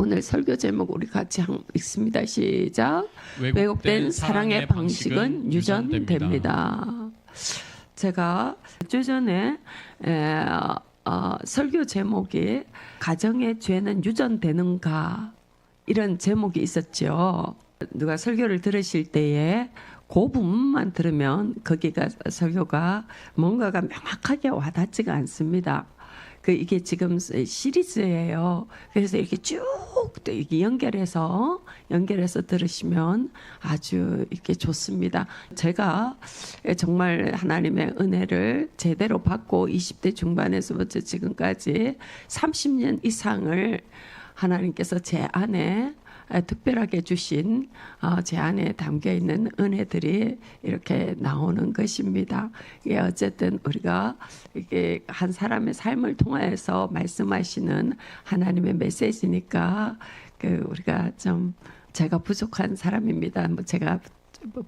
오늘 설교 제목 우리 같이 읽습니다. 시작. 왜곡된 사랑의 방식은 유전됩니다. 제가 주 전에 설교 제목이 가정의 죄는 유전되는가 이런 제목이 있었죠. 누가 설교를 들으실 때에 그 부분만 들으면 거기가 설교가 뭔가가 명확하게 와닿지가 않습니다. 이게 지금 시리즈예요. 그래서 이렇게 쭉 이렇게 연결해서 들으시면 아주 이렇게 좋습니다. 제가 정말 하나님의 은혜를 제대로 받고 20대 중반에서부터 지금까지 30년 이상을 하나님께서 제 안에 특별하게 주신 제 안에 담겨있는 은혜들이 이렇게 나오는 것입니다. 이게 어쨌든 우리가 이게 한 사람의 삶을 통해서 말씀하시는 하나님의 메시지니까 우리가 좀 제가 부족한 사람입니다. 제가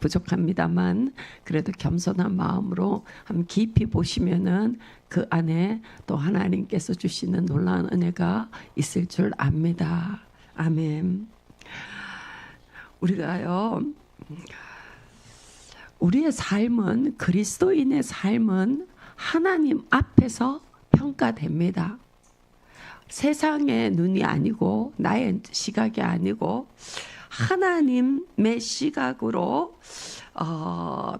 부족합니다만 그래도 겸손한 마음으로 한번 깊이 보시면은 그 안에 또 하나님께서 주시는 놀라운 은혜가 있을 줄 압니다. 아멘. 우리가요, 우리의 삶은, 그리스도인의 삶은 하나님 앞에서 평가됩니다. 세상의 눈이 아니고 나의 시각이 아니고 하나님의 시각으로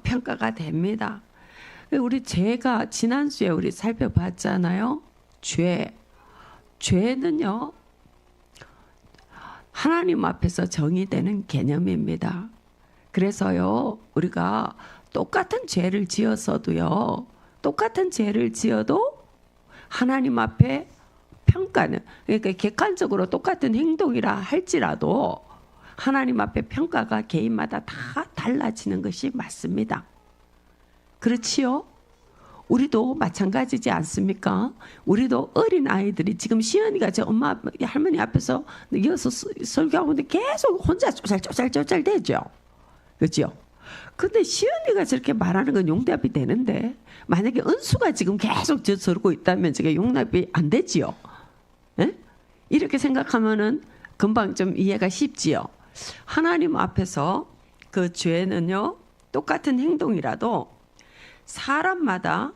평가가 됩니다. 우리 죄가 지난주에 우리 살펴봤잖아요. 죄는요 하나님 앞에서 정의되는 개념입니다. 그래서요 우리가 똑같은 죄를 지어도 하나님 앞에 평가는, 그러니까 객관적으로 똑같은 행동이라 할지라도 하나님 앞에 평가가 개인마다 다 달라지는 것이 맞습니다. 그렇지요? 우리도 마찬가지지 않습니까? 우리도 어린 아이들이 지금 시연이가 저 엄마 할머니 앞에서 이어서 설교하고 있는데 계속 혼자 쪼잘쪼잘 대죠. 그렇죠? 근데 시연이가 저렇게 말하는 건 용납이 되는데 만약에 은수가 지금 계속 저러고 있다면 저게 용납이 안 되지요. 에? 이렇게 생각하면은 금방 좀 이해가 쉽지요. 하나님 앞에서 그 죄는요 똑같은 행동이라도 사람마다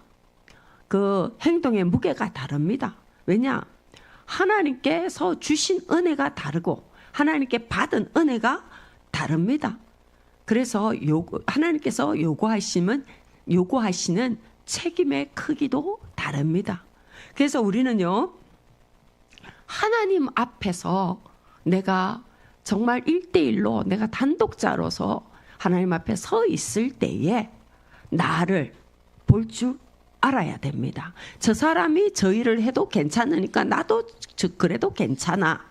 그 행동의 무게가 다릅니다. 왜냐? 하나님께서 주신 은혜가 다르고 하나님께 받은 은혜가 다릅니다. 그래서 하나님께서 요구하시는 책임의 크기도 다릅니다. 그래서 우리는요 하나님 앞에서 내가 정말 1대1로 내가 단독자로서 하나님 앞에 서 있을 때에 나를 볼 줄 알아야 됩니다. 저 사람이 저 일을 해도 괜찮으니까 나도 그래도 괜찮아.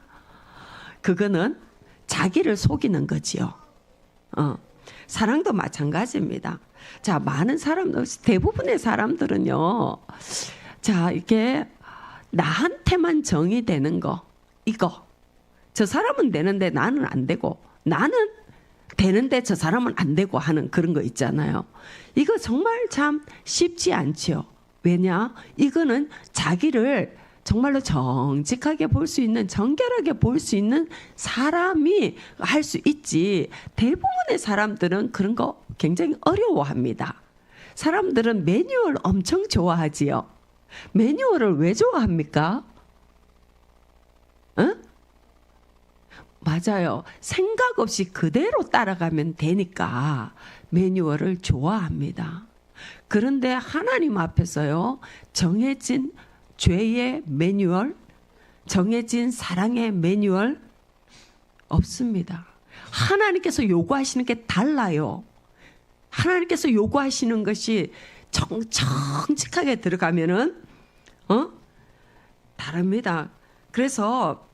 그거는 자기를 속이는 거지요. 사랑도 마찬가지입니다. 자, 많은 사람들, 대부분의 사람들은요, 자, 이게 나한테만 정의되는 거, 이거. 저 사람은 되는데 나는 안 되고, 나는 되는데 저 사람은 안 되고 하는 그런 거 있잖아요. 이거 정말 참 쉽지 않지요. 왜냐? 이거는 자기를 정말로 정직하게 볼 수 있는, 정결하게 볼 수 있는 사람이 할 수 있지. 대부분의 사람들은 그런 거 굉장히 어려워합니다. 사람들은 매뉴얼 엄청 좋아하지요. 매뉴얼을 왜 좋아합니까? 응? 맞아요. 생각 없이 그대로 따라가면 되니까 매뉴얼을 좋아합니다. 그런데 하나님 앞에서요, 정해진 죄의 매뉴얼, 정해진 사랑의 매뉴얼 없습니다. 하나님께서 요구하시는 게 달라요. 하나님께서 요구하시는 것이 정직하게 들어가면은 다릅니다. 그래서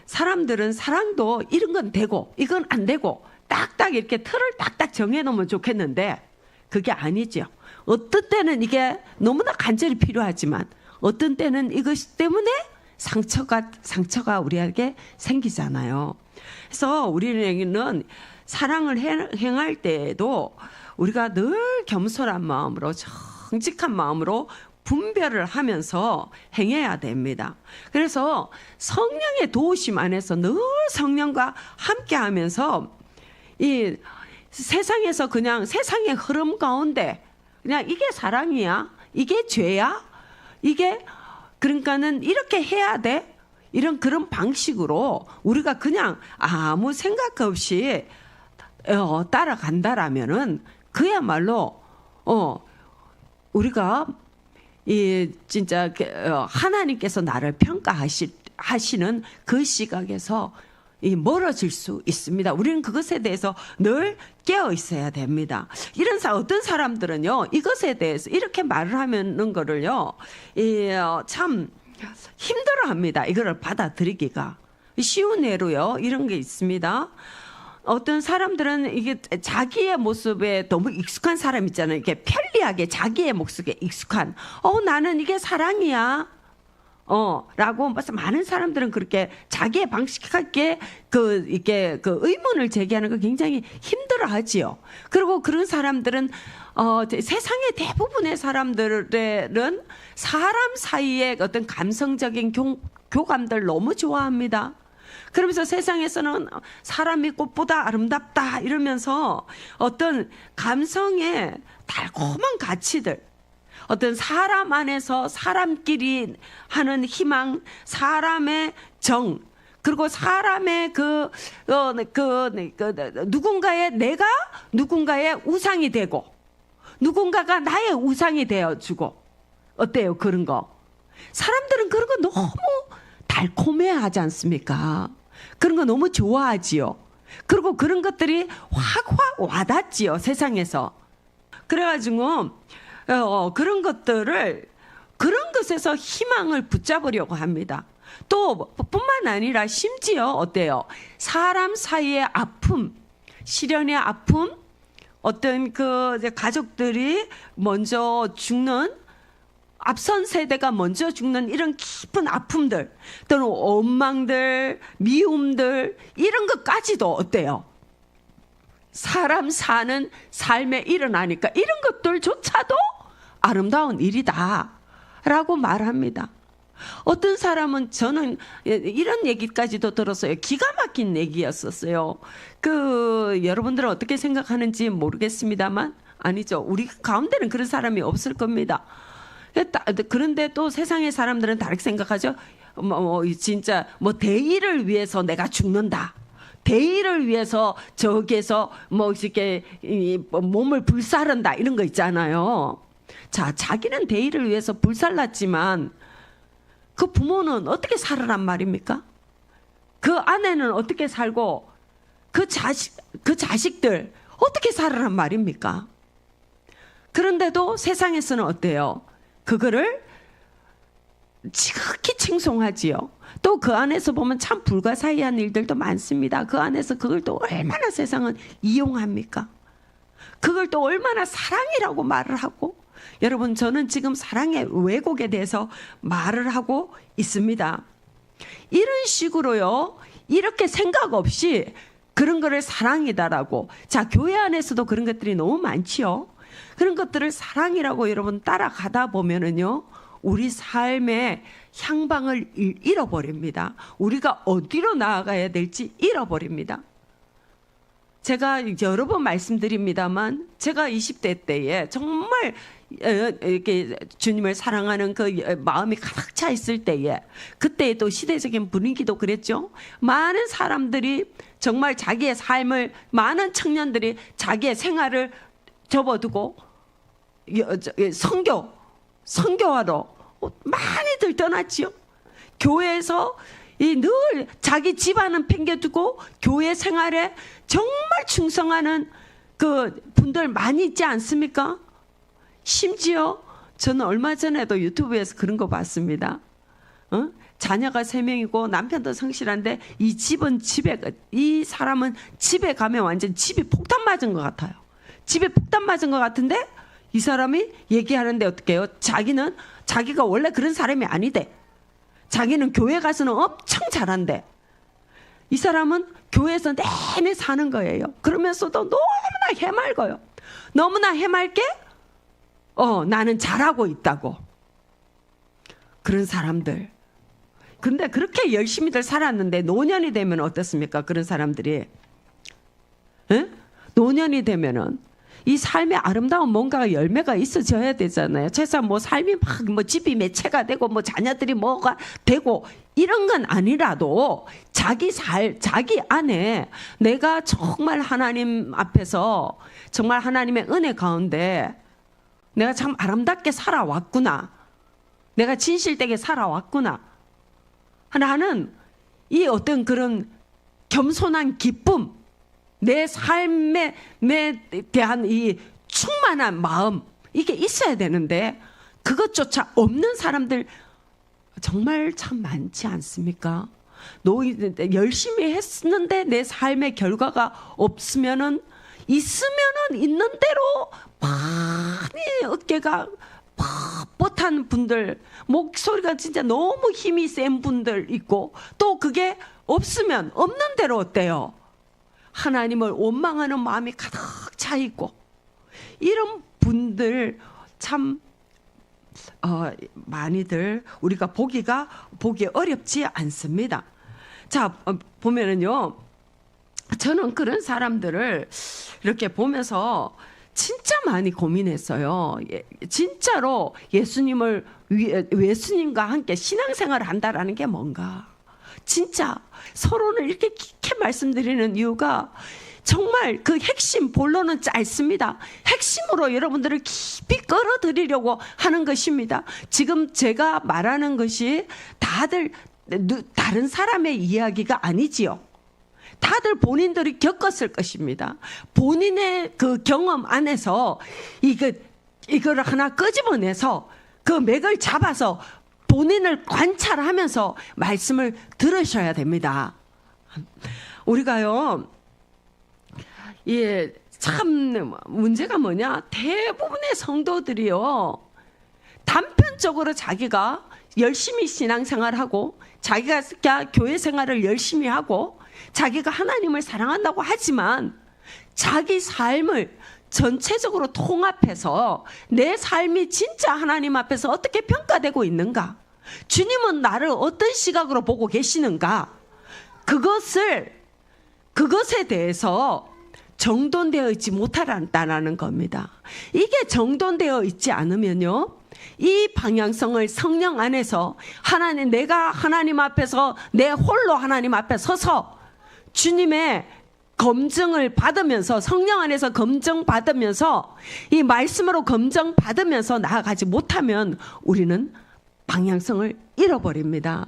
사람들은 사랑도 이런 건 되고 이건 안 되고 딱딱 이렇게 틀을 딱딱 정해놓으면 좋겠는데 그게 아니죠. 어떤 때는 이게 너무나 간절히 필요하지만 어떤 때는 이것 때문에 상처가 우리에게 생기잖아요. 그래서 우리는 사랑을 행할 때에도 우리가 늘 겸손한 마음으로 정직한 마음으로 분별을 하면서 행해야 됩니다. 그래서 성령의 도우심 안에서 늘 성령과 함께 하면서 이 세상에서 그냥 세상의 흐름 가운데 그냥 이게 사랑이야? 이게 죄야? 이게 그러니까는 이렇게 해야 돼? 이런 그런 방식으로 우리가 그냥 아무 생각 없이 따라간다라면은 그야말로 우리가 이 진짜 하나님께서 나를 평가하시는 그 시각에서 멀어질 수 있습니다. 우리는 그것에 대해서 늘 깨어 있어야 됩니다. 이런 어떤 사람들은요, 이것에 대해서 이렇게 말을 하는 거를요, 참 힘들어합니다. 이거를 받아들이기가 쉬운 예로요, 이런 게 있습니다. 어떤 사람들은 이게 자기의 모습에 너무 익숙한 사람 있잖아요. 이게 편리하게 자기의 모습에 익숙한, 나는 이게 사랑이야. 라고 많은 사람들은 그렇게 자기의 방식하게 이게 의문을 제기하는 거 굉장히 힘들어하지요. 그리고 그런 사람들은 세상의 대부분의 사람들은 사람 사이의 어떤 감성적인 교감들 너무 좋아합니다. 그러면서 세상에서는 사람이 꽃보다 아름답다 이러면서 어떤 감성의 달콤한 가치들, 어떤 사람 안에서 사람끼리 하는 희망, 사람의 정, 그리고 사람의 누군가의 내가 누군가의 우상이 되고 누군가가 나의 우상이 되어주고 어때요? 그런 거. 사람들은 그런 거 너무 달콤해하지 않습니까? 그런 거 너무 좋아하지요. 그리고 그런 것들이 확 와닿지요, 세상에서. 그래가지고 그런 것에서 희망을 붙잡으려고 합니다. 또 뿐만 아니라 심지어 어때요? 사람 사이의 아픔, 시련의 아픔, 어떤 가족들이 먼저 죽는, 앞선 세대가 먼저 죽는 이런 깊은 아픔들, 또는 원망들, 미움들, 이런 것까지도 어때요? 사람 사는 삶에 일어나니까 이런 것들조차도 아름다운 일이다 라고 말합니다. 어떤 사람은, 저는 이런 얘기까지도 들었어요. 기가 막힌 얘기였었어요. 여러분들은 어떻게 생각하는지 모르겠습니다만, 아니죠, 우리 가운데는 그런 사람이 없을 겁니다. 그런데 또 세상의 사람들은 다르게 생각하죠. 진짜 대의를 위해서 내가 죽는다, 대의를 위해서 저기에서 이렇게 몸을 불사른다, 이런 거 있잖아요. 자, 자기는 대의를 위해서 불살랐지만 그 부모는 어떻게 살으란 말입니까? 그 아내는 어떻게 살고 그 자식들 어떻게 살으란 말입니까? 그런데도 세상에서는 어때요? 그거를 지극히 칭송하지요. 또 그 안에서 보면 참 불가사의한 일들도 많습니다. 그 안에서 그걸 또 얼마나 세상은 이용합니까? 그걸 또 얼마나 사랑이라고 말을 하고, 여러분, 저는 지금 사랑의 왜곡에 대해서 말을 하고 있습니다. 이런 식으로요, 이렇게 생각 없이 그런 거를 사랑이다라고, 자, 교회 안에서도 그런 것들이 너무 많지요. 그런 것들을 사랑이라고 여러분 따라가다 보면은요, 우리 삶의 향방을 잃어버립니다. 우리가 어디로 나아가야 될지 잃어버립니다. 제가 여러 번 말씀드립니다만, 제가 20대 때에 정말 이렇게 주님을 사랑하는 그 마음이 가득 차 있을 때에, 그때 또 시대적인 분위기도 그랬죠. 많은 사람들이 정말 자기의 삶을, 많은 청년들이 자기의 생활을 접어두고 선교하러 많이들 떠났지요. 교회에서 늘 자기 집안은 팽겨두고 교회 생활에 정말 충성하는 그 분들 많이 있지 않습니까? 심지어 저는 얼마 전에도 유튜브에서 그런 거 봤습니다. 자녀가 3명이고 남편도 성실한데 이 사람은 집에 가면 완전 집이 폭탄 맞은 것 같아요. 집에 폭탄 맞은 것 같은데 이 사람이 얘기하는데 어떻게 해요? 자기가 원래 그런 사람이 아니대. 자기는 교회 가서는 엄청 잘한대. 이 사람은 교회에서 내내 사는 거예요. 그러면서도 너무나 해맑어요. 너무나 해맑게 나는 잘하고 있다고. 그런 사람들. 근데 그렇게 열심히들 살았는데 노년이 되면 어떻습니까? 그런 사람들이. 에? 노년이 되면은 이 삶의 아름다운 뭔가가 열매가 있어져야 되잖아요. 최소한 뭐 삶이 막 뭐 집이 매체가 되고 뭐 자녀들이 뭐가 되고 이런 건 아니라도 자기 안에 내가 정말 하나님 앞에서 정말 하나님의 은혜 가운데 내가 참 아름답게 살아왔구나. 내가 진실되게 살아왔구나. 하나는 이 어떤 그런 겸손한 기쁨, 내 삶에 대한 이 충만한 마음, 이게 있어야 되는데 그것조차 없는 사람들 정말 참 많지 않습니까? 열심히 했는데 내 삶의 결과가 없으면은 있으면은 있는 대로 많이 어깨가 뻣뻣한 분들, 목소리가 진짜 너무 힘이 센 분들 있고, 또 그게 없으면 없는 대로 어때요? 하나님을 원망하는 마음이 가득 차 있고, 이런 분들 참 많이들 우리가 보기 어렵지 않습니다. 자, 보면은요, 저는 그런 사람들을 이렇게 보면서 진짜 많이 고민했어요. 진짜로 예수님과 함께 신앙생활을 한다라는 게 뭔가. 진짜 서로를 이렇게 깊게 말씀드리는 이유가 정말 그 핵심, 본론은 짧습니다. 핵심으로 여러분들을 깊이 끌어들이려고 하는 것입니다. 지금 제가 말하는 것이 다른 사람의 이야기가 아니지요. 다들 본인들이 겪었을 것입니다. 본인의 그 경험 안에서 이거를 하나 끄집어내서 그 맥을 잡아서 본인을 관찰하면서 말씀을 들으셔야 됩니다. 우리가요, 참 문제가 뭐냐? 대부분의 성도들이요, 단편적으로 자기가 열심히 신앙생활하고 자기가 교회 생활을 열심히 하고 자기가 하나님을 사랑한다고 하지만 자기 삶을 전체적으로 통합해서 내 삶이 진짜 하나님 앞에서 어떻게 평가되고 있는가? 주님은 나를 어떤 시각으로 보고 계시는가? 그것에 대해서 정돈되어 있지 못하다는 겁니다. 이게 정돈되어 있지 않으면요, 이 방향성을 성령 안에서 내가 하나님 앞에서 내 홀로 하나님 앞에 서서 주님의 검증을 받으면서, 성령 안에서 검증받으면서 이 말씀으로 검증받으면서 나아가지 못하면 우리는 방향성을 잃어버립니다.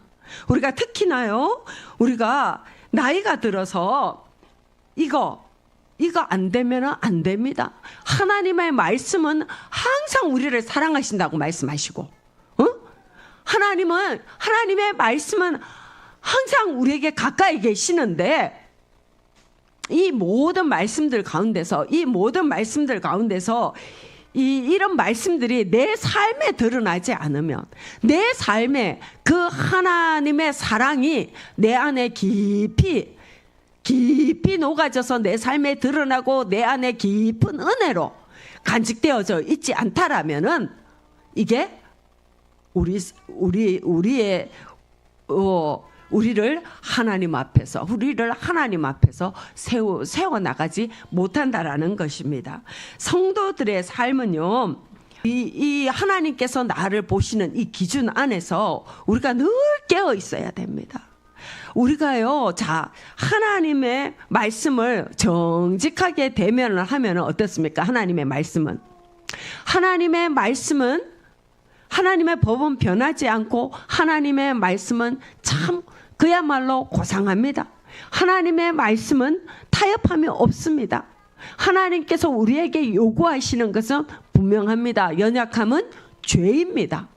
우리가 특히나요, 우리가 나이가 들어서 이거 안 되면 안 됩니다. 하나님의 말씀은 항상 우리를 사랑하신다고 말씀하시고, 하나님의 말씀은 항상 우리에게 가까이 계시는데, 이 모든 말씀들 가운데서 이런 말씀들이 내 삶에 드러나지 않으면, 내 삶에 그 하나님의 사랑이 내 안에 깊이 녹아져서 내 삶에 드러나고 내 안에 깊은 은혜로 간직되어져 있지 않다라면은 이게 우리를 하나님 앞에서 세워 나가지 못한다라는 것입니다. 성도들의 삶은요, 이 하나님께서 나를 보시는 이 기준 안에서 우리가 늘 깨어 있어야 됩니다. 우리가요, 하나님의 말씀을 정직하게 대면을 하면 어떻습니까? 하나님의 말씀은 하나님의 법은 변하지 않고, 하나님의 말씀은 참 그야말로 고상합니다. 하나님의 말씀은 타협함이 없습니다. 하나님께서 우리에게 요구하시는 것은 분명합니다. 연약함은 죄입니다.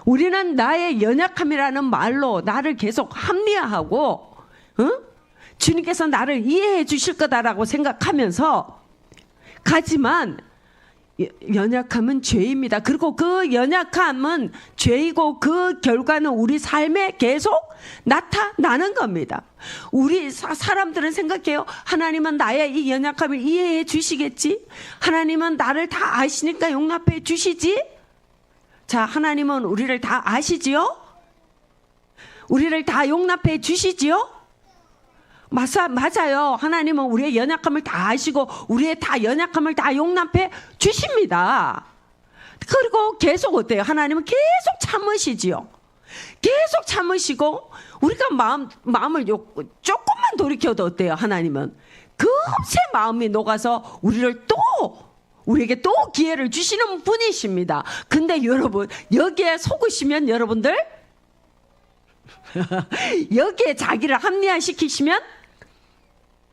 우리는 나의 연약함이라는 말로 나를 계속 합리화하고, 주님께서 나를 이해해 주실 거다라고 생각하면서 가지만, 연약함은 죄입니다. 그리고 그 연약함은 죄이고 그 결과는 우리 삶에 계속 나타나는 겁니다. 우리 사람들은 생각해요. 하나님은 나의 이 연약함을 이해해 주시겠지? 하나님은 나를 다 아시니까 용납해 주시지? 자, 하나님은 우리를 다 아시지요? 우리를 다 용납해 주시지요? 맞아요. 하나님은 우리의 연약함을 다 아시고 우리의 다 연약함을 다 용납해 주십니다. 그리고 계속 어때요? 하나님은 계속 참으시지요. 계속 참으시고 우리가 마음을 조금만 돌이켜도 어때요? 하나님은 금세 마음이 녹아서 우리에게 또 기회를 주시는 분이십니다. 근데 여러분, 여기에 속으시면 여러분들 여기에 자기를 합리화시키시면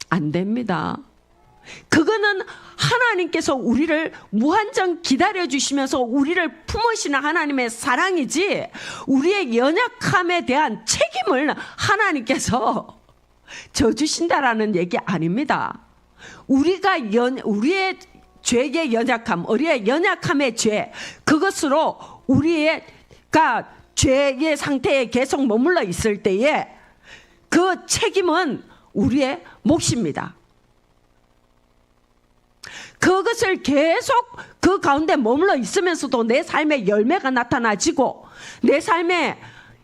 안 됩니다. 그거는 하나님께서 우리를 무한정 기다려주시면서 우리를 품으시는 하나님의 사랑이지, 우리의 연약함에 대한 책임을 하나님께서 져주신다라는 얘기 아닙니다. 우리의 죄의 연약함, 우리의 연약함의 죄, 그것으로 우리가 죄의 상태에 계속 머물러 있을 때에 그 책임은 우리의 몫입니다. 그것을 계속 그 가운데 머물러 있으면서도 내 삶의 열매가 나타나지고 내 삶의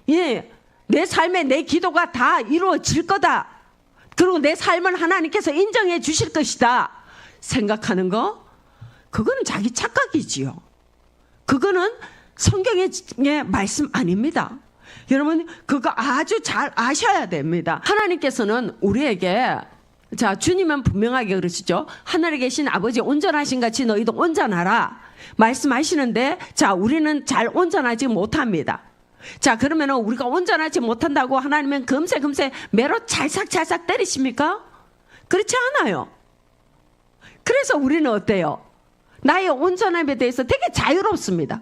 내 기도가 다 이루어질 거다, 그리고 내 삶을 하나님께서 인정해 주실 것이다 생각하는 거, 그거는 자기 착각이지요. 그거는 성경의 말씀 아닙니다. 여러분, 그거 아주 잘 아셔야 됩니다. 하나님께서는 우리에게, 자, 주님은 분명하게 그러시죠. 하늘에 계신 아버지 온전하신 같이 너희도 온전하라 말씀하시는데, 자, 우리는 잘 온전하지 못합니다. 자, 그러면 우리가 온전하지 못한다고 하나님은 금세 매로 찰싹 때리십니까? 그렇지 않아요. 그래서 우리는 어때요? 나의 온전함에 대해서 되게 자유롭습니다.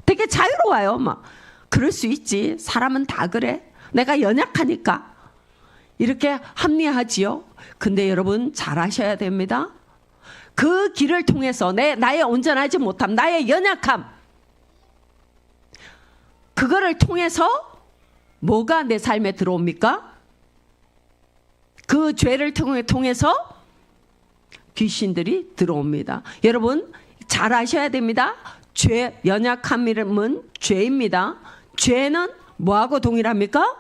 되게 자유로워요. 막 그럴 수 있지, 사람은 다 그래, 내가 연약하니까, 이렇게 합리화하지요. 근데 여러분 잘 아셔야 됩니다. 그 길을 통해서 나의 온전하지 못함, 나의 연약함, 그거를 통해서 뭐가 내 삶에 들어옵니까? 그 죄를 통해서 귀신들이 들어옵니다. 여러분 잘 아셔야 됩니다. 연약함은 죄입니다. 죄는 뭐하고 동일합니까?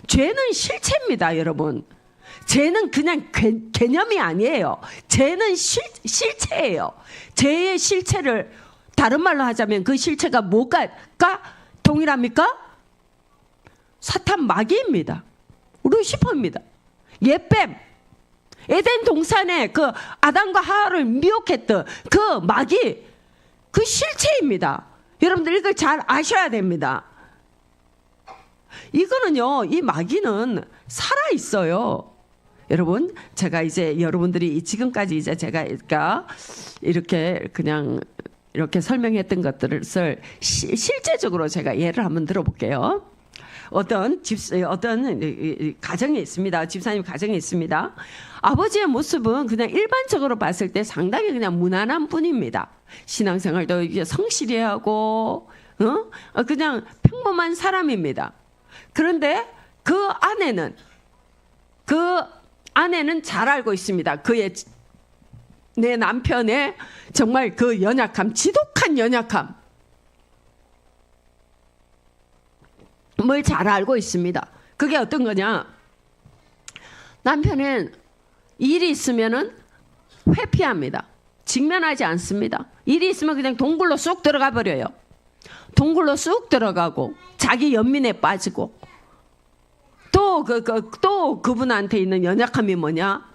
죄는 실체입니다. 여러분, 죄는 그냥 개념이 아니에요. 죄는 실체예요. 죄의 실체를 다른 말로 하자면 그 실체가 뭐가 동일합니까? 사탄 마귀입니다. 루시퍼입니다. 예뱀, 에덴 동산에 그 아담과 하와를 미혹했던 그 마귀, 그 실체입니다. 여러분들 이걸 잘 아셔야 됩니다. 이거는요, 이 마귀는 살아 있어요. 여러분, 제가 이제 여러분들이 지금까지 이제 제가 이렇게 그냥 이렇게 설명했던 것들을 실제적으로 제가 예를 한번 들어볼게요. 어떤 가정이 있습니다. 집사님 가정이 있습니다. 아버지의 모습은 그냥 일반적으로 봤을 때 상당히 그냥 무난한 분입니다. 신앙생활도 이제 성실히 하고, 그냥 평범한 사람입니다. 그런데 그 아내는 잘 알고 있습니다. 내 남편의 정말 그 연약함, 지독한 연약함, 뭘 잘 알고 있습니다. 그게 어떤 거냐? 남편은 일이 있으면은 회피합니다. 직면하지 않습니다. 일이 있으면 그냥 동굴로 쑥 들어가 버려요. 동굴로 쑥 들어가고 자기 연민에 빠지고, 또 그분한테 있는 연약함이 뭐냐?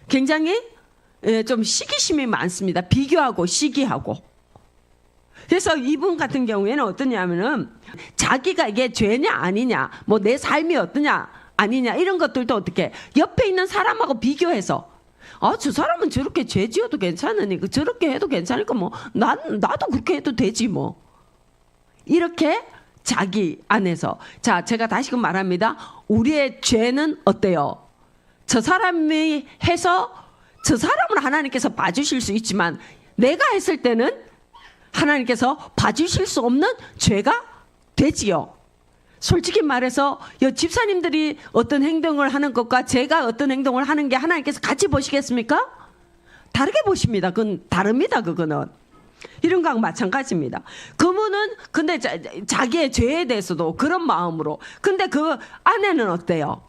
굉장히 좀 시기심이 많습니다. 비교하고 시기하고. 그래서 이분 같은 경우에는 어떠냐면은 자기가 이게 죄냐 아니냐, 뭐 내 삶이 어떠냐 아니냐, 이런 것들도 어떻게 옆에 있는 사람하고 비교해서, 저 사람은 저렇게 죄 지어도 괜찮으니 저렇게 해도 괜찮으니까 뭐 나도 그렇게 해도 되지 뭐, 이렇게 자기 안에서. 자, 제가 다시금 말합니다. 우리의 죄는 어때요? 저 사람이 해서 저 사람을 하나님께서 봐주실 수 있지만 내가 했을 때는 하나님께서 봐주실 수 없는 죄가 되지요. 솔직히 말해서 집사님들이 어떤 행동을 하는 것과 제가 어떤 행동을 하는 게 하나님께서 같이 보시겠습니까? 다르게 보십니다. 그건 다릅니다. 그거는. 이런 거하고 마찬가지입니다. 그분은 근데 자기의 죄에 대해서도 그런 마음으로. 근데 그 아내는 어때요?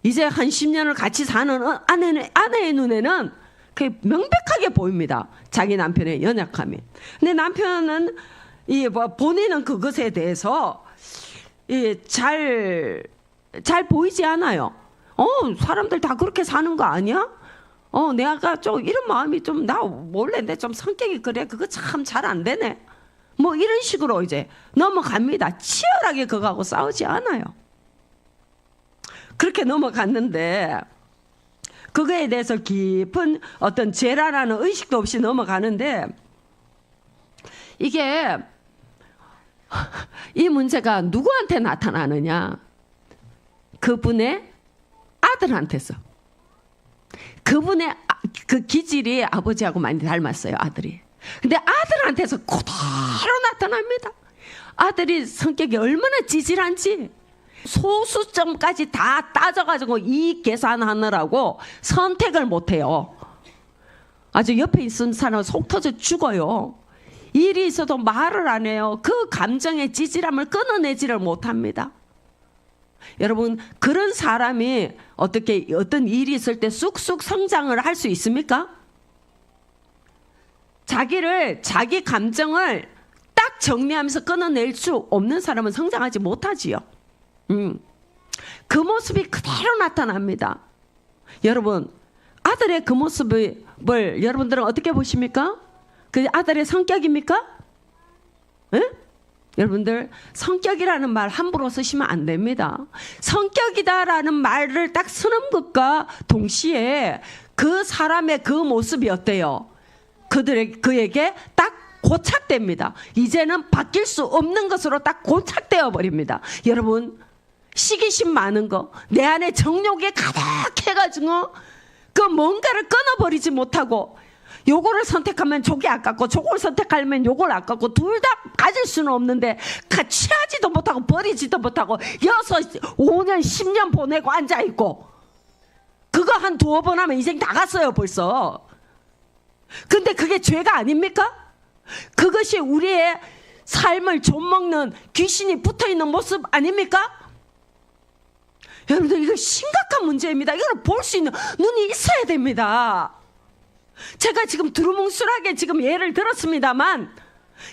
이제 한 10년을 같이 사는 아내의 눈에는 그게 명백하게 보입니다. 자기 남편의 연약함이. 근데 남편은 본인은 그것에 대해서 잘 보이지 않아요. 사람들 다 그렇게 사는 거 아니야? 내가 좀 이런 마음이 좀 나 원래 내 좀 성격이 그래. 그거 참 잘 안 되네. 뭐 이런 식으로 이제 넘어갑니다. 치열하게 그거하고 싸우지 않아요. 그렇게 넘어갔는데 그거에 대해서 깊은 어떤 죄라는 의식도 없이 넘어가는데 이게 이 문제가 누구한테 나타나느냐? 그분의 아들한테서. 그분의 그 기질이 아버지하고 많이 닮았어요, 아들이. 근데 아들한테서 그대로 나타납니다. 아들이 성격이 얼마나 찌질한지 소수점까지 다 따져가지고 이 계산하느라고 선택을 못해요. 아주 옆에 있는 사람은 속 터져 죽어요. 일이 있어도 말을 안 해요. 그 감정의 찌질함을 끊어내지를 못합니다. 여러분, 그런 사람이 어떤 일이 있을 때 쑥쑥 성장을 할 수 있습니까? 자기 감정을 딱 정리하면서 끊어낼 수 없는 사람은 성장하지 못하지요. 그 모습이 그대로 나타납니다. 여러분, 아들의 그 모습을 여러분들은 어떻게 보십니까? 그 아들의 성격입니까? 에? 여러분들, 성격이라는 말 함부로 쓰시면 안 됩니다. 성격이다라는 말을 딱 쓰는 것과 동시에 그 사람의 그 모습이 어때요? 그에게 딱 고착됩니다. 이제는 바뀔 수 없는 것으로 딱 고착되어 버립니다. 여러분, 시기심 많은 거, 내 안에 정욕이 가득해가지고 그 뭔가를 끊어버리지 못하고 요거를 선택하면 저게 아깝고 저걸 선택하면 요걸 아깝고 둘 다 가질 수는 없는데 취하지도 못하고 버리지도 못하고 6, 5년, 10년 보내고 앉아있고 그거 한 두어 번 하면 인생 다 갔어요 벌써. 근데 그게 죄가 아닙니까? 그것이 우리의 삶을 좀먹는 귀신이 붙어있는 모습 아닙니까? 여러분들, 이거 심각한 문제입니다. 이걸 볼 수 있는 눈이 있어야 됩니다. 제가 지금 두루뭉술하게 지금 예를 들었습니다만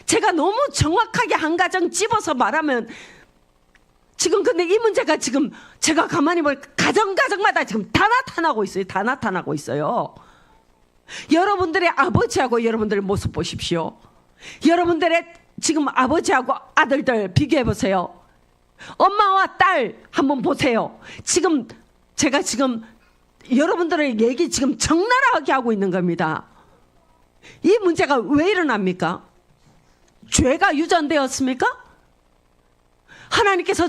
제가 너무 정확하게 한 가정 집어서 말하면 지금 근데 이 문제가 지금 제가 가만히 보면 가정마다 지금 다 나타나고 있어요. 다 나타나고 있어요. 여러분들의 아버지하고 여러분들의 모습 보십시오. 여러분들의 지금 아버지하고 아들들 비교해 보세요. 엄마와 딸 한번 보세요. 제가 지금 여러분들의 얘기 지금 적나라하게 하고 있는 겁니다. 이 문제가 왜 일어납니까? 죄가 유전되었습니까? 하나님께서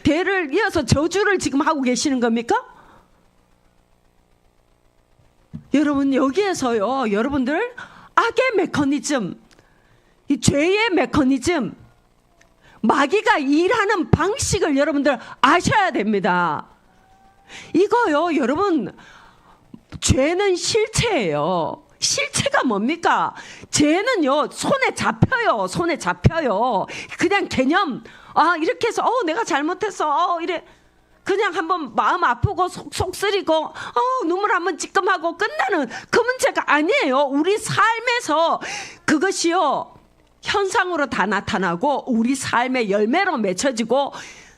대를 이어서 저주를 지금 하고 계시는 겁니까? 여러분, 여기에서요, 여러분들 악의 메커니즘, 이 죄의 메커니즘, 마귀가 일하는 방식을 여러분들 아셔야 됩니다. 이거요, 여러분, 죄는 실체예요. 실체가 뭡니까? 죄는요, 손에 잡혀요. 그냥 개념, 이렇게 해서, 내가 잘못했어. 이래. 그냥 한번 마음 아프고 속 쓰리고, 눈물 한번 찔끔하고 끝나는 그 문제가 아니에요. 우리 삶에서 그것이요, 현상으로 다 나타나고, 우리 삶의 열매로 맺혀지고,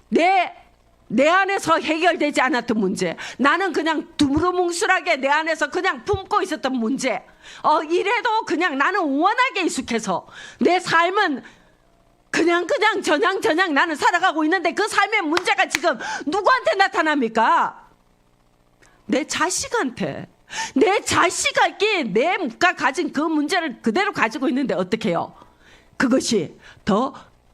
내 안에서 해결되지 않았던 문제, 나는 그냥 두루뭉술하게 내 안에서 그냥 품고 있었던 문제, 이래도 그냥 나는 원하게 익숙해서 내 삶은 그냥 저냥 나는 살아가고 있는데 그 삶의 문제가 지금 누구한테 나타납니까? 내 자식한테. 내 자식이 내가 가진 그 문제를 그대로 가지고 있는데 어떻게 해요? 그것이 더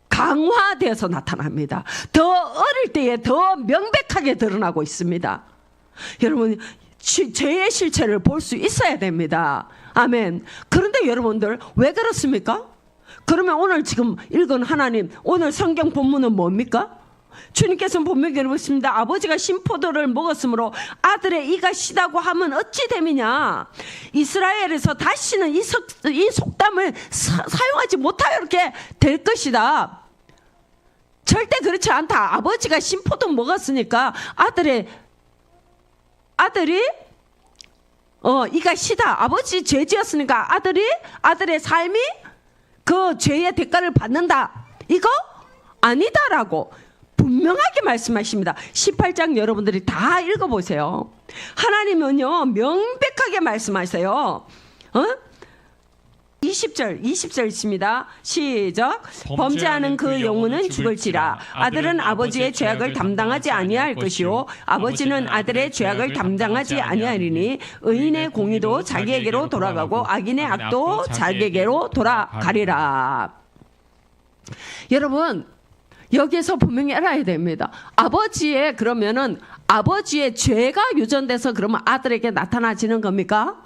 강화돼서 나타납니다. 더 어릴 때에 더 명백하게 드러나고 있습니다. 여러분, 죄의 실체를 볼 수 있어야 됩니다. 아멘. 그런데 여러분들, 왜 그렇습니까? 그러면 오늘 지금 읽은 하나님, 오늘 성경 본문은 뭡니까? 주님께서는 분명히 그러십니다. 아버지가 신포도를 먹었으므로 아들의 이가 시다고 하면 어찌 됨이냐. 이스라엘에서 다시는 이 속담을 사용하지 못하여 이렇게 될 것이다. 절대 그렇지 않다. 아버지가 신포도 먹었으니까 아들이 이가 시다. 아버지 죄 지었으니까 아들의 삶이 그 죄의 대가를 받는다. 이거 아니다라고 분명하게 말씀하십니다. 18장 여러분들이 다 읽어보세요. 하나님은요 명백하게 말씀하세요. 20절 있습니다. 시작. 범죄하는 그 영혼은 죽을지라. 아들은 아버지의 죄악을 담당하지 아니할 것이요 아버지는 아들의 죄악을 담당하지 아니하리니 의인의 공의도 자기에게로 돌아가고 악인의 악도 자기에게로 돌아가리라. 여러분 여기에서 분명히 알아야 됩니다. 그러면은 아버지의 죄가 유전돼서 그러면 아들에게 나타나지는 겁니까?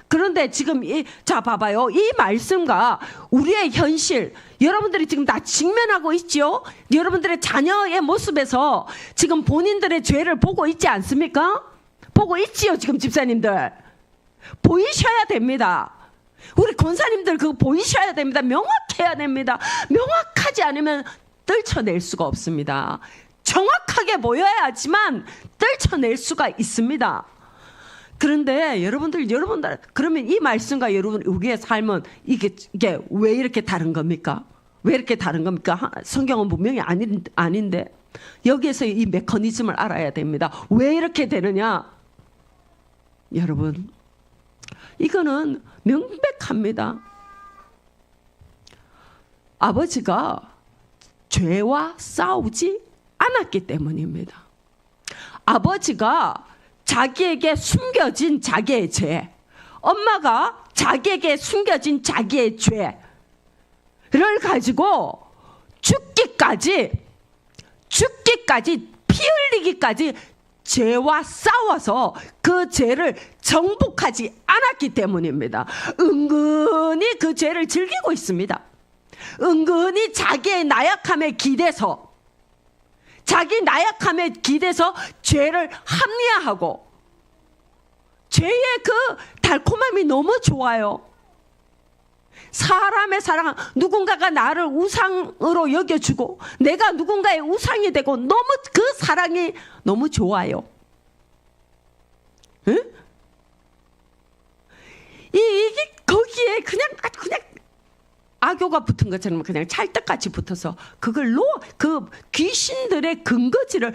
그런데 지금 자 봐봐요. 이 말씀과 우리의 현실 여러분들이 지금 다 직면하고 있지요. 여러분들의 자녀의 모습에서 지금 본인들의 죄를 보고 있지 않습니까? 보고 있지요. 지금 집사님들 보이셔야 됩니다. 우리 권사님들 그거 보이셔야 됩니다. 명확해야 됩니다. 명확하지 않으면 떨쳐낼 수가 없습니다. 정확하게 보여야지만 떨쳐낼 수가 있습니다. 그런데 여러분들 그러면 이 말씀과 여러분 우리의 삶은 이게 왜 이렇게 다른 겁니까? 왜 이렇게 다른 겁니까? 성경은 분명히 아닌데 여기에서 이 메커니즘을 알아야 됩니다. 왜 이렇게 되느냐? 여러분 이거는 명백합니다. 아버지가 죄와 싸우지 않았기 때문입니다. 아버지가 자기에게 숨겨진 자기의 죄, 엄마가 자기에게 숨겨진 자기의 죄를 가지고 죽기까지 피 흘리기까지 죄와 싸워서 그 죄를 정복하지 않았기 때문입니다. 은근히 그 죄를 즐기고 있습니다. 은근히 자기의 나약함에 기대서 죄를 합리화하고 죄의 그 달콤함이 너무 좋아요. 사람의 사랑, 누군가가 나를 우상으로 여겨주고 내가 누군가의 우상이 되고 너무 그 사랑이 너무 좋아요. 응? 이게 거기에 그냥 악교가 붙은 것처럼 그냥 찰떡같이 붙어서 그걸로 그 귀신들의 근거지를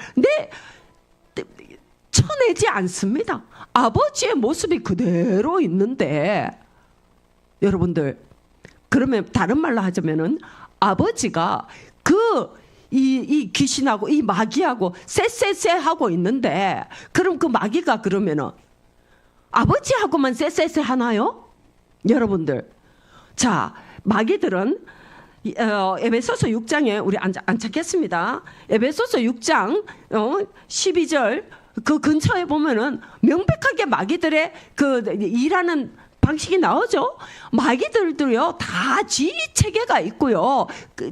쳐내지 않습니다. 아버지의 모습이 그대로 있는데 여러분들 그러면 다른 말로 하자면은 아버지가 이 귀신하고 이 마귀하고 쎄쎄쎄 하고 있는데 그럼 그 마귀가 그러면은 아버지하고만 쎄쎄쎄 하나요? 여러분들 자 마귀들은 에베소서 6장에 우리 안 찾겠습니다. 에베소서 6장 12절 그 근처에 보면은 명백하게 마귀들의 그 일하는 방식이 나오죠. 마귀들도요 다 지휘 체계가 있고요,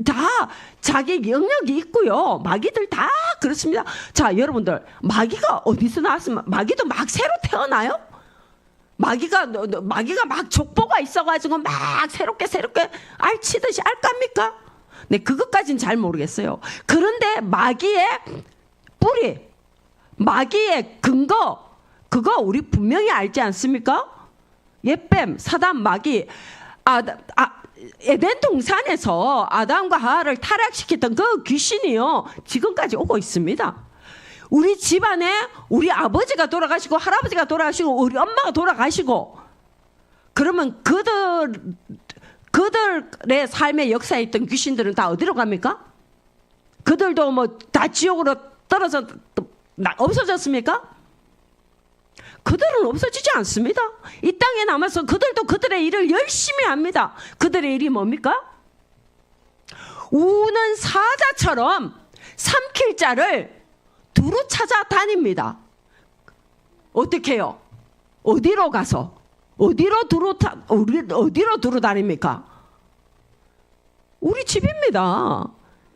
다 자기 영역이 있고요. 마귀들 다 그렇습니다. 자 여러분들 마귀가 어디서 나왔으면 마귀도 막 새로 태어나요? 마귀가 막 족보가 있어가지고 막 새롭게 알치듯이 알깝니까? 네, 그것까지는 잘 모르겠어요. 그런데 마귀의 뿌리, 마귀의 근거, 그거 우리 분명히 알지 않습니까? 옛뱀, 사단, 마귀, 에덴 동산에서 아담과 하와를 타락시켰던 그 귀신이요 지금까지 오고 있습니다. 우리 집안에 우리 아버지가 돌아가시고 할아버지가 돌아가시고 우리 엄마가 돌아가시고 그러면 그들의 삶의 역사에 있던 귀신들은 다 어디로 갑니까? 그들도 뭐 다 지옥으로 떨어져 없어졌습니까? 그들은 없어지지 않습니다. 이 땅에 남아서 그들도 그들의 일을 열심히 합니다. 그들의 일이 뭡니까? 우는 사자처럼 삼킬 자를 두루 찾아다닙니다. 어떻게 해요? 어디로 가서? 어디로 두루 다닙니까? 우리 집입니다.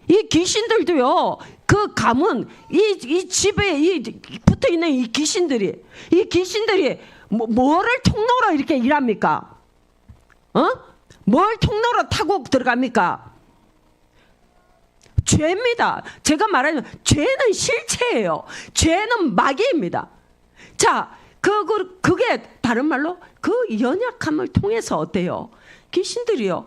이 귀신들도요, 그 가문, 이 집에 붙어 있는 이 귀신들이 뭐를 통로로 이렇게 일합니까? 뭘 통로로 타고 들어갑니까? 죄입니다. 제가 말하는 죄는 실체예요. 죄는 마귀입니다. 자, 그게 다른 말로 그 연약함을 통해서 어때요? 귀신들이요.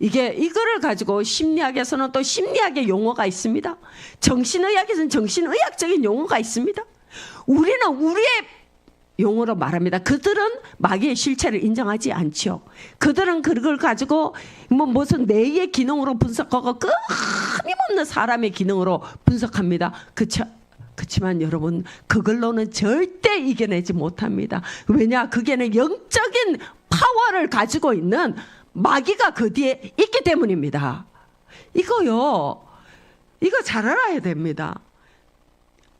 이거를 가지고 심리학에서는 또 심리학의 용어가 있습니다. 정신의학에서는 정신의학적인 용어가 있습니다. 우리는 우리의 용어로 말합니다. 그들은 마귀의 실체를 인정하지 않죠. 그들은 그걸 가지고 무슨 뇌의 기능으로 분석하고 끊임없는 사람의 기능으로 분석합니다. 그렇지만 여러분, 그걸로는 절대 이겨내지 못합니다. 왜냐? 그게는 영적인 파워를 가지고 있는 마귀가 그 뒤에 있기 때문입니다. 이거 잘 알아야 됩니다.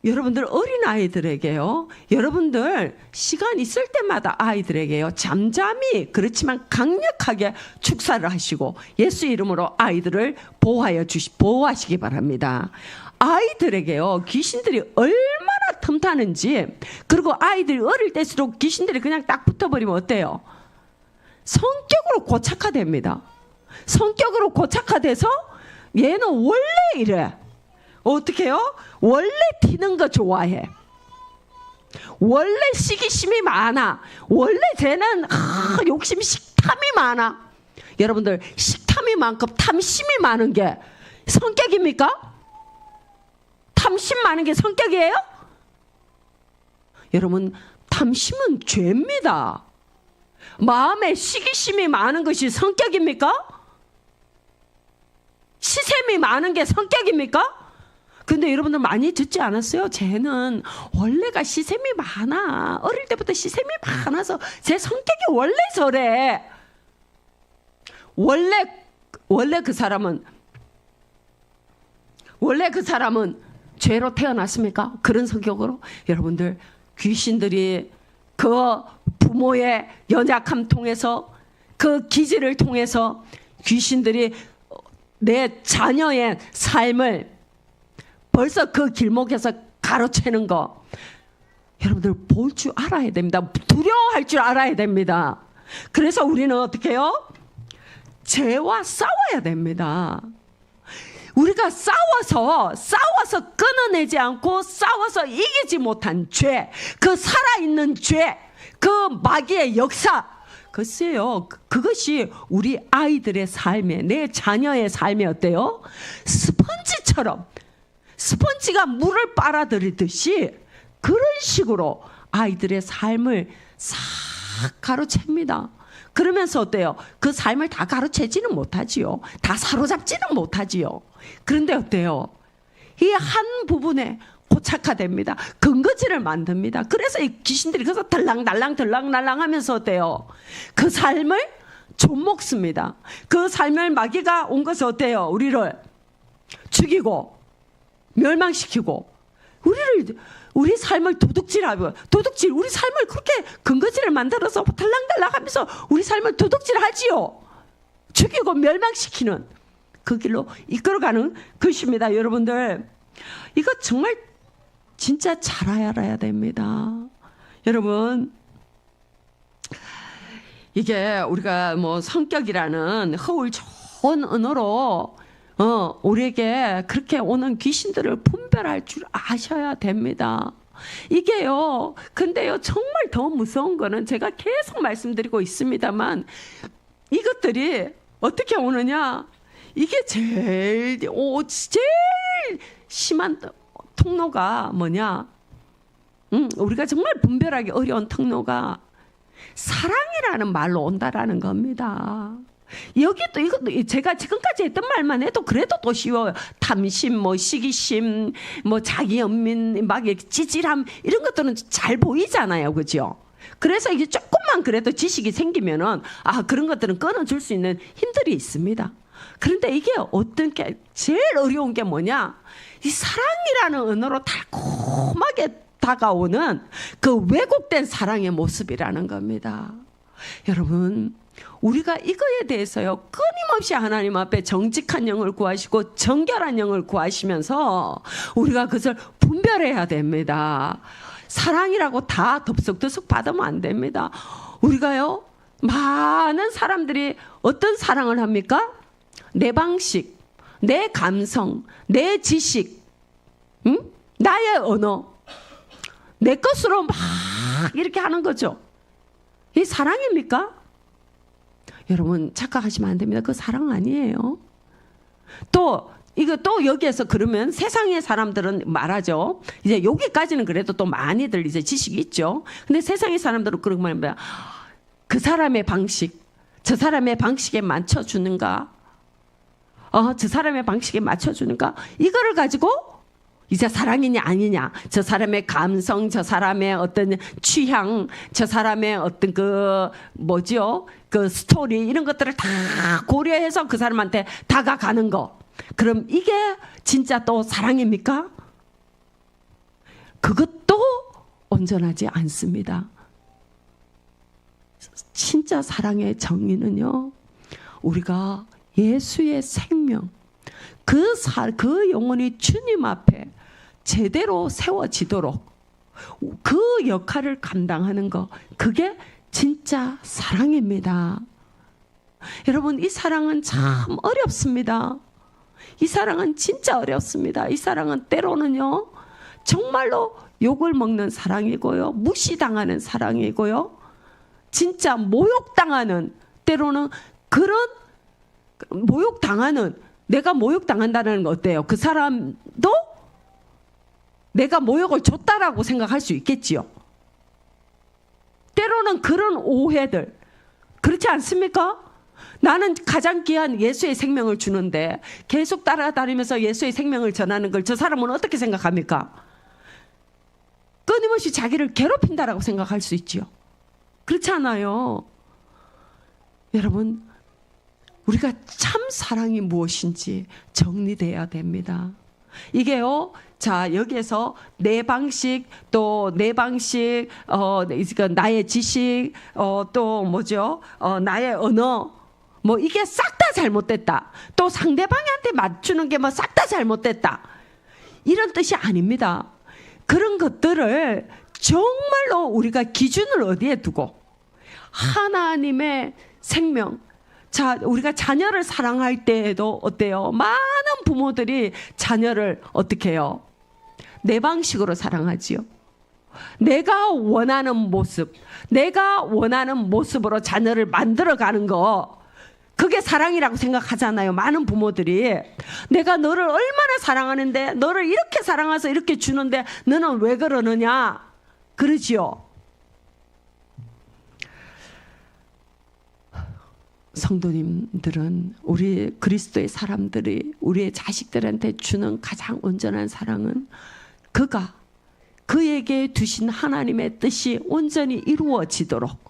여러분들 어린아이들에게요, 여러분들 시간 있을 때마다 아이들에게요, 잠잠히 그렇지만 강력하게 축사를 하시고 예수 이름으로 아이들을 보호하시기 바랍니다. 아이들에게요, 귀신들이 얼마나 틈타는지, 그리고 아이들이 어릴 때일수록 귀신들이 그냥 딱 붙어버리면 어때요? 성격으로 고착화됩니다. 성격으로 고착화돼서 얘는 원래 이래. 어떻게 해요? 원래 튀는 거 좋아해. 원래 시기심이 많아. 원래 쟤는 욕심, 식탐이 많아. 여러분들, 식탐이 많고 탐심이 많은 게 성격입니까? 탐심 많은 게 성격이에요? 여러분, 탐심은 죄입니다. 마음에 시기심이 많은 것이 성격입니까? 시샘이 많은 게 성격입니까? 근데 여러분들 많이 듣지 않았어요? 쟤는 원래가 시샘이 많아. 어릴 때부터 시샘이 많아서 제 성격이 원래 저래. 원래 그 사람은 죄로 태어났습니까? 그런 성격으로? 여러분들, 귀신들이 그 부모의 연약함 통해서, 그 기질을 통해서 귀신들이 내 자녀의 삶을 벌써 그 길목에서 가로채는 거, 여러분들 볼 줄 알아야 됩니다. 두려워할 줄 알아야 됩니다. 그래서 우리는 어떻게 해요? 죄와 싸워야 됩니다. 우리가 싸워서 끊어내지 않고 싸워서 이기지 못한 죄, 그 살아있는 죄, 그 마귀의 역사, 글쎄요, 그것이 우리 아이들의 삶에, 내 자녀의 삶에 어때요? 스펀지가 물을 빨아들이듯이 그런 식으로 아이들의 삶을 싹 가로챕니다. 그러면서 어때요? 그 삶을 다 가로채지는 못하지요. 다 사로잡지는 못하지요. 그런데 어때요? 이 한 부분에 고착화됩니다. 근거지를 만듭니다. 그래서 이 귀신들이 그래서 들랑날랑 하면서 어때요? 그 삶을 좀먹습니다. 그 삶을 마귀가 온 것은 어때요? 우리를 죽이고 멸망시키고 우리 삶을 도둑질하고 우리 삶을 그렇게 근거지를 만들어서 달랑달랑하면서 우리 삶을 도둑질하지요. 죽이고 멸망시키는 그 길로 이끌어가는 것입니다. 여러분들, 이거 정말 진짜 잘 알아야 됩니다. 여러분, 이게 우리가 성격이라는 허울 좋은 언어로 우리에게 그렇게 오는 귀신들을 분별할 줄 아셔야 됩니다. 이게요, 근데요, 정말 더 무서운 거는 제가 계속 말씀드리고 있습니다만, 이것들이 어떻게 오느냐? 이게 제일 심한 통로가 뭐냐? 우리가 정말 분별하기 어려운 통로가 사랑이라는 말로 온다라는 겁니다. 여기 또 이것도 제가 지금까지 했던 말만 해도 그래도 또 쉬워요. 탐심, 시기심, 자기 연민, 막 찌질함, 이런 것들은 잘 보이잖아요, 그죠? 그래서 이게 조금만 그래도 지식이 생기면은 그런 것들은 끊어줄 수 있는 힘들이 있습니다. 그런데 이게 어떤 게 제일 어려운 게 뭐냐? 이 사랑이라는 언어로 달콤하게 다가오는 그 왜곡된 사랑의 모습이라는 겁니다. 여러분, 우리가 이거에 대해서요, 끊임없이 하나님 앞에 정직한 영을 구하시고 정결한 영을 구하시면서 우리가 그것을 분별해야 됩니다. 사랑이라고 다 덥석덥석 받으면 안 됩니다. 우리가요, 많은 사람들이 어떤 사랑을 합니까? 내 방식, 내 감성, 내 지식, 나의 언어, 내 것으로 막 이렇게 하는 거죠. 이 사랑입니까? 여러분 착각하시면 안 됩니다. 그거 사랑 아니에요. 또 여기에서 그러면 세상의 사람들은 말하죠. 이제 여기까지는 그래도 또 많이들 이제 지식이 있죠. 근데 세상의 사람들은 그런 말입니다. 그 사람의 방식, 저 사람의 방식에 맞춰주는가? 저 사람의 방식에 맞춰주는가? 이거를 가지고 이제 사랑이냐 아니냐, 저 사람의 감성, 저 사람의 어떤 취향, 저 사람의 어떤 그 스토리, 이런 것들을 다 고려해서 그 사람한테 다가가는 거. 그럼 이게 진짜 또 사랑입니까? 그것도 온전하지 않습니다. 진짜 사랑의 정의는요, 우리가 예수의 생명, 그 영혼이 주님 앞에 제대로 세워지도록 그 역할을 감당하는 거, 그게 진짜 사랑입니다. 여러분, 이 사랑은 참 어렵습니다. 이 사랑은 진짜 어렵습니다. 이 사랑은 때로는요, 정말로 욕을 먹는 사랑이고요, 무시당하는 사랑이고요, 진짜 모욕당하는, 때로는 그런 모욕당하는, 내가 모욕당한다는 건 어때요? 그 사람도 내가 모욕을 줬다라고 생각할 수 있겠지요. 때로는 그런 오해들, 그렇지 않습니까? 나는 가장 귀한 예수의 생명을 주는데 계속 따라다니면서 예수의 생명을 전하는 걸 저 사람은 어떻게 생각합니까? 끊임없이 자기를 괴롭힌다라고 생각할 수 있지요. 그렇지 않아요. 여러분, 우리가 참 사랑이 무엇인지 정리돼야 됩니다. 이게요, 자, 여기에서 내 방식, 또 내 방식, 나의 지식, 또 나의 언어, 이게 싹 다 잘못됐다. 또 상대방한테 맞추는 게 싹 다 잘못됐다. 이런 뜻이 아닙니다. 그런 것들을 정말로 우리가 기준을 어디에 두고 하나님의 생명, 자, 우리가 자녀를 사랑할 때에도 어때요? 많은 부모들이 자녀를 어떻게 해요? 내 방식으로 사랑하지요. 내가 원하는 모습, 내가 원하는 모습으로 자녀를 만들어가는 거, 그게 사랑이라고 생각하잖아요. 많은 부모들이. 내가 너를 얼마나 사랑하는데, 너를 이렇게 사랑해서 이렇게 주는데 너는 왜 그러느냐? 그러지요. 성도님들은, 우리 그리스도의 사람들이 우리의 자식들한테 주는 가장 온전한 사랑은 그가 그에게 두신 하나님의 뜻이 온전히 이루어지도록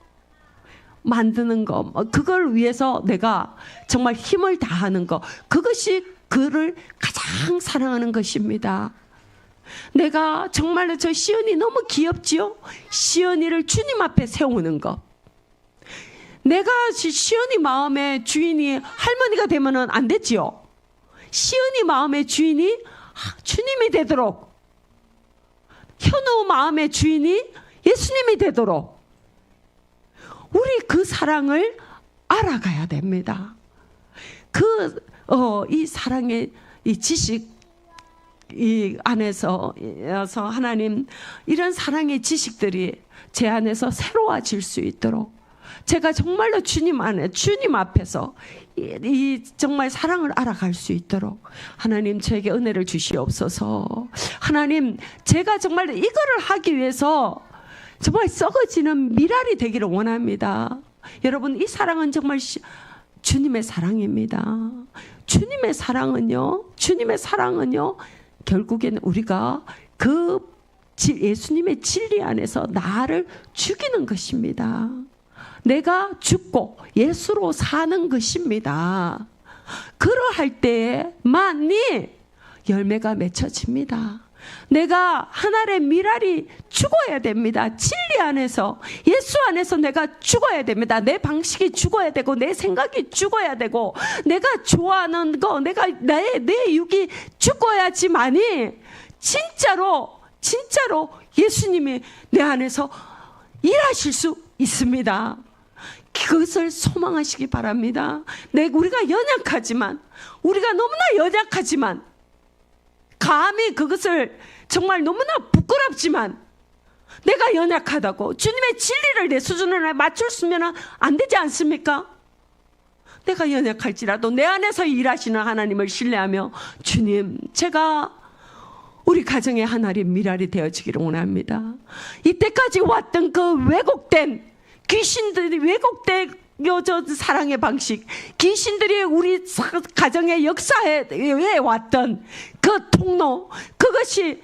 만드는 거, 그걸 위해서 내가 정말 힘을 다하는 거, 그것이 그를 가장 사랑하는 것입니다. 내가 정말로 저 시연이 너무 귀엽지요? 시연이를 주님 앞에 세우는 거. 내가 시연이 마음의 주인이 할머니가 되면은 안 되지요. 시연이 마음의 주인이 주님이 되도록, 현우 마음의 주인이 예수님이 되도록 우리 그 사랑을 알아가야 됩니다. 이 사랑의 이 지식 이 안에서 하나님, 이런 사랑의 지식들이 제 안에서 새로워질 수 있도록 제가 정말로 주님 앞에서 이 정말 사랑을 알아갈 수 있도록 하나님 저에게 은혜를 주시옵소서. 하나님, 제가 정말 이거를 하기 위해서 정말 썩어지는 미랄이 되기를 원합니다. 여러분, 이 사랑은 정말 주님의 사랑입니다. 주님의 사랑은요 결국에는 우리가 그 예수님의 진리 안에서 나를 죽이는 것입니다. 내가 죽고 예수로 사는 것입니다. 그러할 때에만이 열매가 맺혀집니다. 내가 하나의 미랄이 죽어야 됩니다. 진리 안에서, 예수 안에서 내가 죽어야 됩니다. 내 방식이 죽어야 되고, 내 생각이 죽어야 되고, 내가 좋아하는 거, 내 육이 죽어야지만이 진짜로 예수님이 내 안에서 일하실 수 있습니다. 그것을 소망하시기 바랍니다. 우리가 연약하지만, 우리가 너무나 연약하지만, 감히 그것을 정말 너무나 부끄럽지만, 내가 연약하다고 주님의 진리를 내 수준에 맞출 수면 안 되지 않습니까? 내가 연약할지라도 내 안에서 일하시는 하나님을 신뢰하며, 주님, 제가 우리 가정의 하나의 미랄이 되어지기를 원합니다. 이때까지 왔던 그 왜곡된 귀신들이, 왜곡된 사랑의 방식, 귀신들이 우리 가정의 역사에 왔던 그 통로, 그것이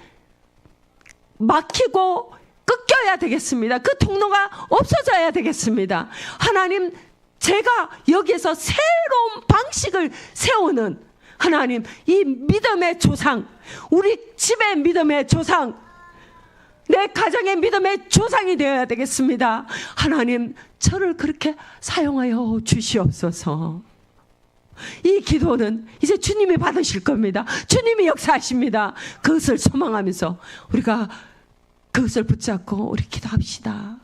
막히고 끊겨야 되겠습니다. 그 통로가 없어져야 되겠습니다. 하나님, 제가 여기에서 새로운 방식을 세우는 하나님, 이 믿음의 조상, 우리 집의 믿음의 조상, 내 가정의 믿음의 조상이 되어야 되겠습니다. 하나님, 저를 그렇게 사용하여 주시옵소서. 이 기도는 이제 주님이 받으실 겁니다. 주님이 역사하십니다. 그것을 소망하면서 우리가 그것을 붙잡고 우리 기도합시다.